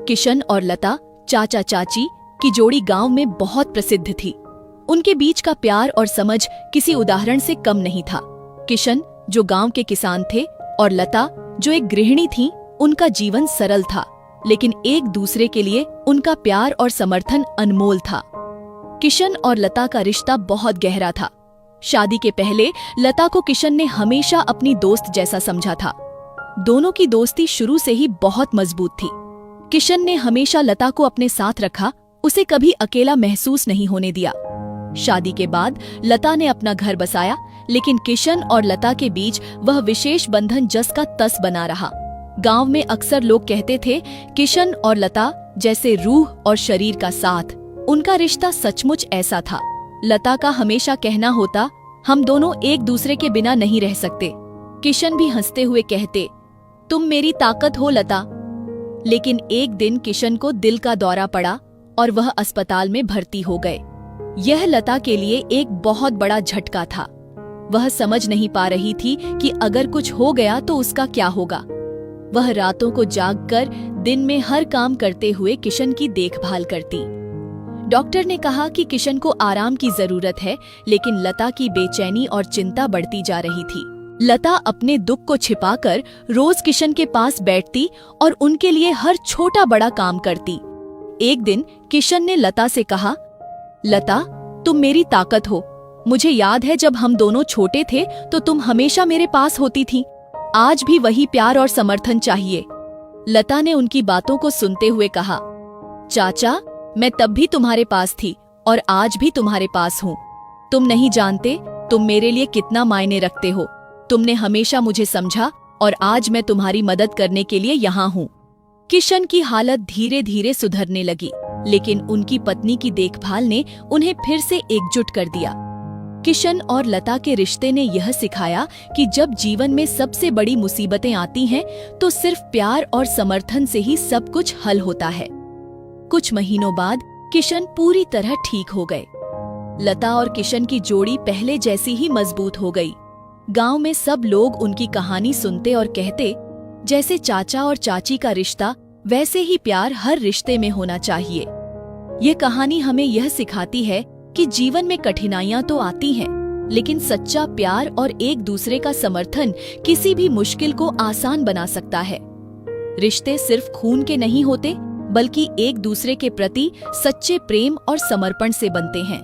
किशन और लता चाचा चाची की जोड़ी गांव में बहुत प्रसिद्ध थी। उनके बीच का प्यार और समझ किसी उदाहरण से कम नहीं था। किशन जो गांव के किसान थे और लता जो एक गृहिणी थी, उनका जीवन सरल था, लेकिन एक दूसरे के लिए उनका प्यार और समर्थन अनमोल था। किशन और लता का रिश्ता बहुत गहरा था। शादी के पहले लता को किशन ने हमेशा अपनी दोस्त जैसा समझा था। दोनों की दोस्ती शुरू से ही बहुत मजबूत थी। किशन ने हमेशा लता को अपने साथ रखा, उसे कभी अकेला महसूस नहीं होने दिया। शादी के बाद लता ने अपना घर बसाया, लेकिन किशन और लता के बीच वह विशेष बंधन जस का तस बना रहा। गांव में अक्सर लोग कहते थे, किशन और लता जैसे रूह और शरीर का साथ। उनका रिश्ता सचमुच ऐसा था। लता का हमेशा कहना होता, हम दोनों एक दूसरे के बिना नहीं रह सकते। किशन भी हंसते हुए कहते, तुम मेरी ताकत हो लता। लेकिन एक दिन किशन को दिल का दौरा पड़ा और वह अस्पताल में भर्ती हो गए। यह लता के लिए एक बहुत बड़ा झटका था। वह समझ नहीं पा रही थी कि अगर कुछ हो गया तो उसका क्या होगा। वह रातों को जागकर दिन में हर काम करते हुए किशन की देखभाल करती। डॉक्टर ने कहा कि किशन को आराम की जरूरत है, लेकिन लता की बेचैनी और चिंता बढ़ती जा रही थी। लता अपने दुख को छिपाकर रोज किशन के पास बैठती और उनके लिए हर छोटा बड़ा काम करती। एक दिन किशन ने लता से कहा, लता, तुम मेरी ताकत हो। मुझे याद है जब हम दोनों छोटे थे तो तुम हमेशा मेरे पास होती थी। आज भी वही प्यार और समर्थन चाहिए। लता ने उनकी बातों को सुनते हुए कहा, चाचा, मैं तब भी तुम्हारे पास थी और आज भी तुम्हारे पास हूँ। तुम नहीं जानते तुम मेरे लिए कितना मायने रखते हो। तुमने हमेशा मुझे समझा और आज मैं तुम्हारी मदद करने के लिए यहाँ हूँ। किशन की हालत धीरे धीरे सुधरने लगी, लेकिन उनकी पत्नी की देखभाल ने उन्हें फिर से एकजुट कर दिया। किशन और लता के रिश्ते ने यह सिखाया कि जब जीवन में सबसे बड़ी मुसीबतें आती हैं, तो सिर्फ प्यार और समर्थन से ही सब कुछ हल होता है। कुछ महीनों बाद किशन पूरी तरह ठीक हो गए। लता और किशन की जोड़ी पहले जैसी ही मजबूत हो गई। गांव में सब लोग उनकी कहानी सुनते और कहते, जैसे चाचा और चाची का रिश्ता, वैसे ही प्यार हर रिश्ते में होना चाहिए। ये कहानी हमें यह सिखाती है कि जीवन में कठिनाइयां तो आती हैं, लेकिन सच्चा प्यार और एक दूसरे का समर्थन किसी भी मुश्किल को आसान बना सकता है। रिश्ते सिर्फ खून के नहीं होते, बल्कि एक दूसरे के प्रति सच्चे प्रेम और समर्पण से बनते हैं।